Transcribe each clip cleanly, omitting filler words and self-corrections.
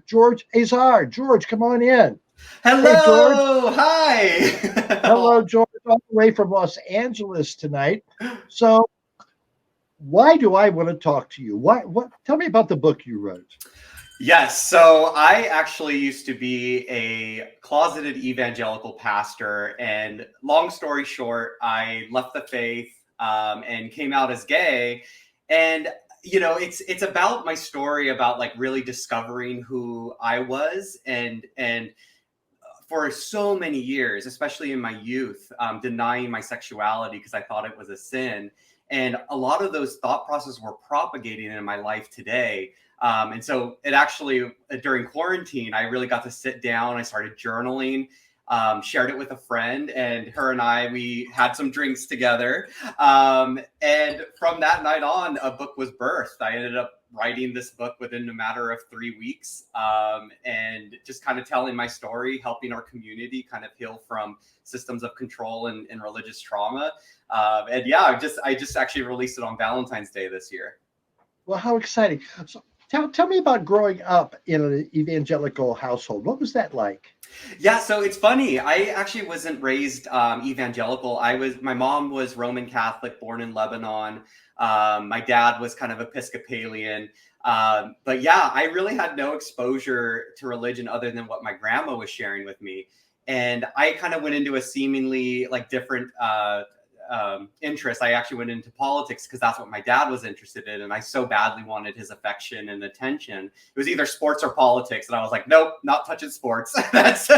George Azar. George, come on in. Hey, George. Hello, hi. Hello, George, all the way from Los Angeles tonight. So, why do I want to talk to you? What? Tell me about the book you wrote. Yes, so I actually used to be a closeted evangelical pastor, and long story short, I left the faith and came out as gay. And it's about my story about like really discovering who I was, and for so many years, especially in my youth, denying my sexuality because I thought it was a sin. And a lot of those thought processes were propagating in my life today. And so it actually, during quarantine, I really got to sit down. I started journaling, shared it with a friend, and her and we had some drinks together. And from that night on, a book was birthed. I ended up writing this book within a matter of 3 weeks, and just kind of telling my story, helping our community kind of heal from systems of control and religious trauma. And yeah, I just actually released it on Valentine's Day this year. Well, how exciting! So, tell me about growing up in an evangelical household. What was that like? Yeah, so it's funny. I actually wasn't raised evangelical. My mom was Roman Catholic, born in Lebanon. My dad was kind of Episcopalian. But yeah, I really had no exposure to religion other than what my grandma was sharing with me. And I kind of went into a seemingly like different interest. I actually went into politics because that's what my dad was interested in, and I so badly wanted his affection and attention. It was either sports or politics, and I was like, nope, not touching sports. That's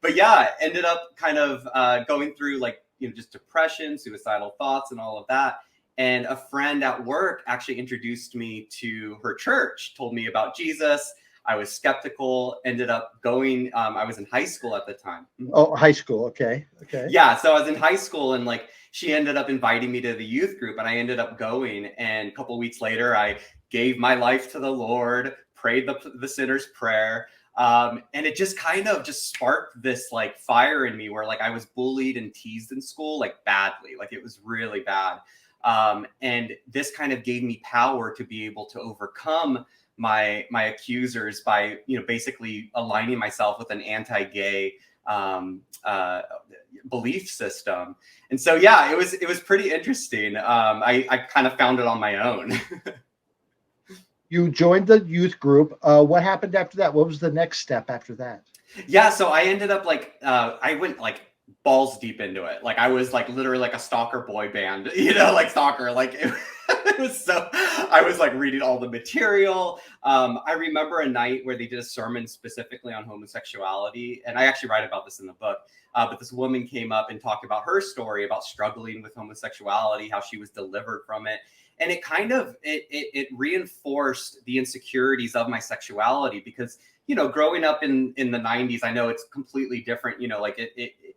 but yeah, ended up kind of going through like just depression, suicidal thoughts, and all of that. And a friend at work actually introduced me to her church, told me about Jesus. I was skeptical, ended up going. I was in high school at the time. Oh, high school. Okay. Okay. Yeah, so I was in high school, and like she ended up inviting me to the youth group, and I ended up going. And a couple of weeks later, I gave my life to the Lord, prayed the sinner's prayer. And it just kind of just sparked this like fire in me where like I was bullied and teased in school, like badly, like it was really bad. And this kind of gave me power to be able to overcome my accusers by basically aligning myself with an anti-gay belief system. And so yeah, it was pretty interesting. I kind of found it on my own. You joined the youth group. What happened after that? What was the next step after that? Yeah, so I ended up like I went like balls deep into it. Like I was like literally like a stalker boy band, like stalker. Like it was so. I was like reading all the material. I remember a night where they did a sermon specifically on homosexuality, and I actually write about this in the book. But this woman came up and talked about her story about struggling with homosexuality, how she was delivered from it. And it kind of it reinforced the insecurities of my sexuality because growing up in the 90s, I know it's completely different. Like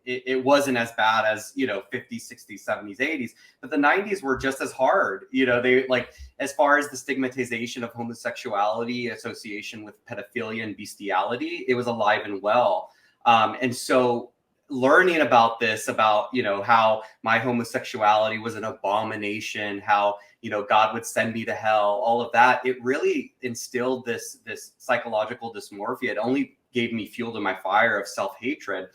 it wasn't as bad as 50s, 60s, 70s, 80s, but the 90s were just as hard. They like as far as the stigmatization of homosexuality, association with pedophilia and bestiality, it was alive and well. And so learning about this, about how my homosexuality was an abomination, how God would send me to hell, all of that, it really instilled this psychological dysmorphia. It only gave me fuel to my fire of self-hatred.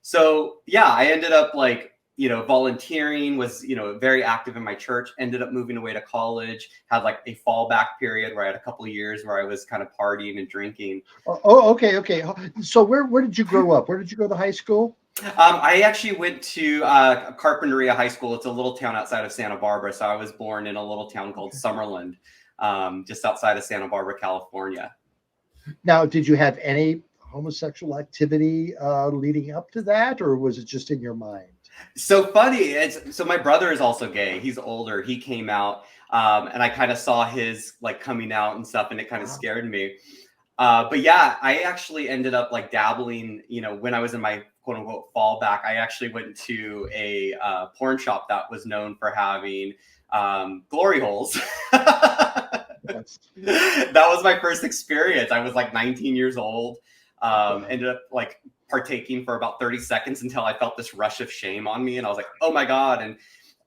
So yeah, I ended up like volunteering, was very active in my church, ended up moving away to college, had like a fallback period where I had a couple of years where I was kind of partying and drinking. Oh, okay. So where did you grow up? Where did you go to high school? I actually went to Carpinteria High School. It's a little town outside of Santa Barbara. So I was born in a little town called Summerland, just outside of Santa Barbara, California. Now, did you have any homosexual activity leading up to that, or was it just in your mind? So funny. So my brother is also gay. He's older. He came out, and I kind of saw his like coming out and stuff, and it kind of scared me. But yeah, I actually ended up like dabbling, when I was in my quote unquote fallback. I actually went to a porn shop that was known for having glory holes. Yes. That was my first experience. I was like 19 years old. Ended up like partaking for about 30 seconds until I felt this rush of shame on me. And I was like, oh my God. And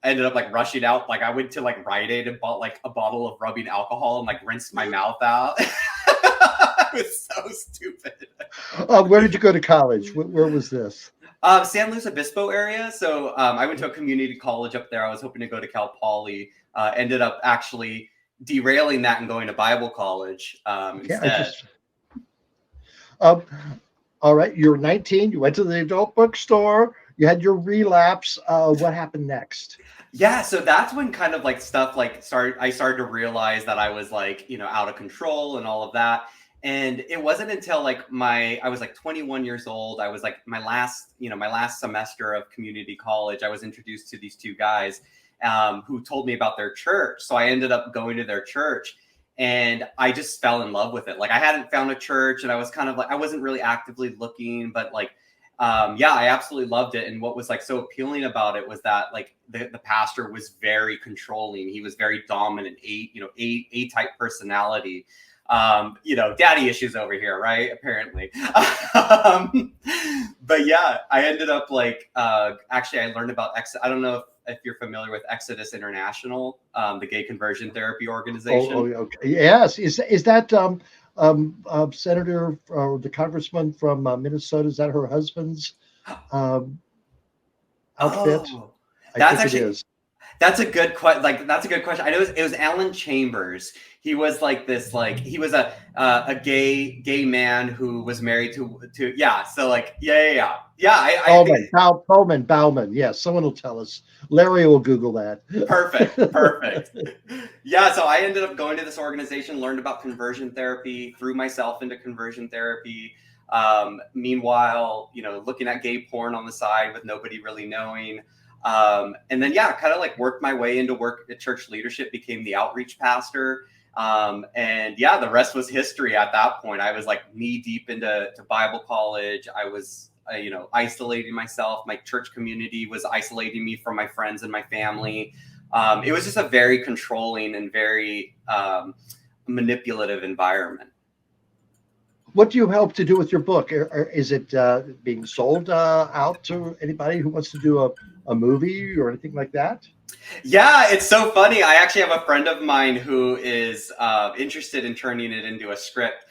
I ended up like rushing out. Like I went to like Rite Aid and bought like a bottle of rubbing alcohol and like rinsed my mouth out. Where did you go to college? Where was this? San Luis Obispo area. So I went to a community college up there. I was hoping to go to Cal Poly. Ended up actually derailing that and going to Bible college Okay, instead. Um, all right. You're 19. You went to the adult bookstore. You had your relapse. What happened next? Yeah, so that's when kind of like stuff like I started to realize that I was like, out of control and all of that. And it wasn't until like I was like 21 years old. I was like my last semester of community college. I was introduced to these two guys who told me about their church. So I ended up going to their church and I just fell in love with it. Like I hadn't found a church and I was kind of like, I wasn't really actively looking, but like yeah, I absolutely loved it. And what was like so appealing about it was that like the pastor was very controlling. He was very dominant, A type personality. Daddy issues over here, right? Apparently. But yeah, I ended up like actually I learned about I don't know if you're familiar with Exodus International, the gay conversion therapy organization. Okay. Yes. Is that Senator or the congressman from Minnesota? Is that her husband's um, outfit? Oh, I that's think it actually is. That's a good question. Like that's a good question. I know it was Alan Chambers. He was like this, like he was a gay man who was married to yeah. So like yeah. I think Bauman. Yes, someone will tell us. Larry will Google that. perfect. Yeah. So I ended up going to this organization, learned about conversion therapy, threw myself into conversion therapy. Meanwhile, looking at gay porn on the side with nobody really knowing. And then, yeah, kind of like worked my way into work at church leadership, became the outreach pastor. And yeah, the rest was history at that point. I was like knee deep into Bible college. I was, isolating myself. My church community was isolating me from my friends and my family. It was just a very controlling and very manipulative environment. What do you hope to do with your book? Is it being sold out to anybody who wants to do a movie or anything like that? Yeah, it's so funny. I actually have a friend of mine who is interested in turning it into a script.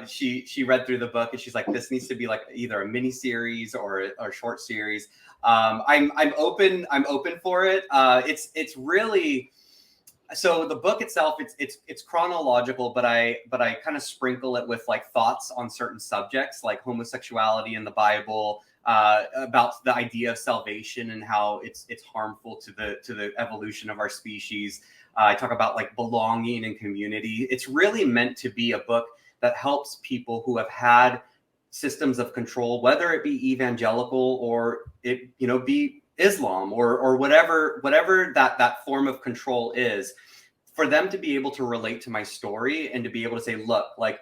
She read through the book and she's like, "This needs to be like either a mini series or a short series." I'm open. I'm open for it. It's really. So the book itself, it's chronological, but I kind of sprinkle it with like thoughts on certain subjects like homosexuality in the Bible, about the idea of salvation and how it's harmful to the evolution of our species. I talk about like belonging and community. It's really meant to be a book that helps people who have had systems of control, whether it be evangelical or it be Islam or whatever that form of control is, for them to be able to relate to my story and to be able to say, look, like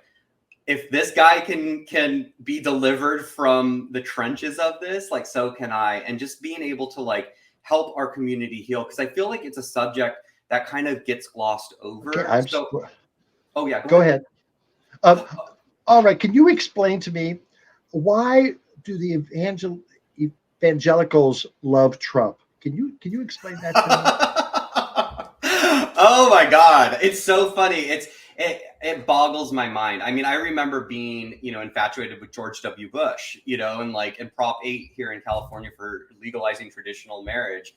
if this guy can be delivered from the trenches of this, like so can I. And just being able to like help our community heal, because I feel like it's a subject that kind of gets glossed Okay, over. So oh yeah, go go ahead. ahead. All right, can you explain to me why do the evangelicals love Trump? Can you explain that to me? Oh my God. It's so funny. It boggles my mind. I mean, I remember being, infatuated with George W. Bush, and like in Prop 8 here in California for legalizing traditional marriage.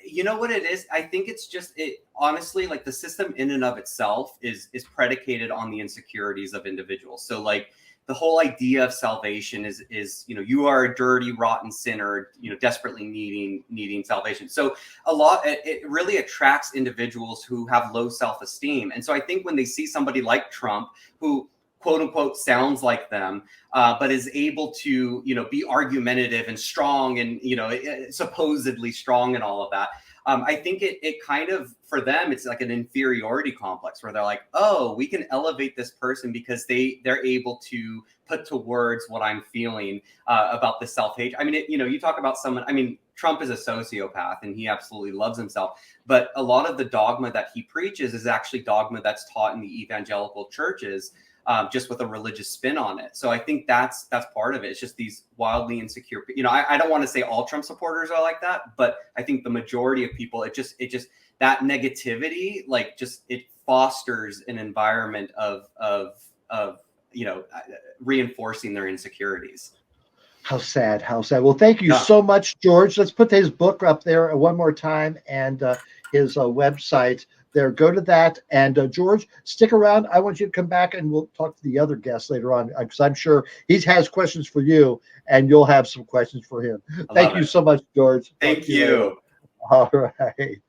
You know what it is? I think it's just honestly, like the system in and of itself is predicated on the insecurities of individuals. So like the whole idea of salvation is you are a dirty, rotten sinner, desperately needing salvation. So it really attracts individuals who have low self-esteem. And so I think when they see somebody like Trump, who quote unquote sounds like them, but is able to be argumentative and strong and supposedly strong and all of that, I think it kind of, for them, it's like an inferiority complex where they're like, oh, we can elevate this person because they're able to put to words what I'm feeling about the self-hate. I mean, you talk about someone, I mean, Trump is a sociopath and he absolutely loves himself, but a lot of the dogma that he preaches is actually dogma that's taught in the evangelical churches, just with a religious spin on it. So I think that's part of it. It's just these wildly insecure, I don't want to say all Trump supporters are like that, but I think the majority of people, it just that negativity, like just it fosters an environment of reinforcing their insecurities. How sad, how sad. Well, thank you Yeah, so much, George. Let's put his book up there one more time and his website there. Go to that. And George, stick around. I want you to come back and we'll talk to the other guests later on because I'm sure he has questions for you and you'll have some questions for him. I Thank love you it. so much, George. Talk Thank to you later. you. All right.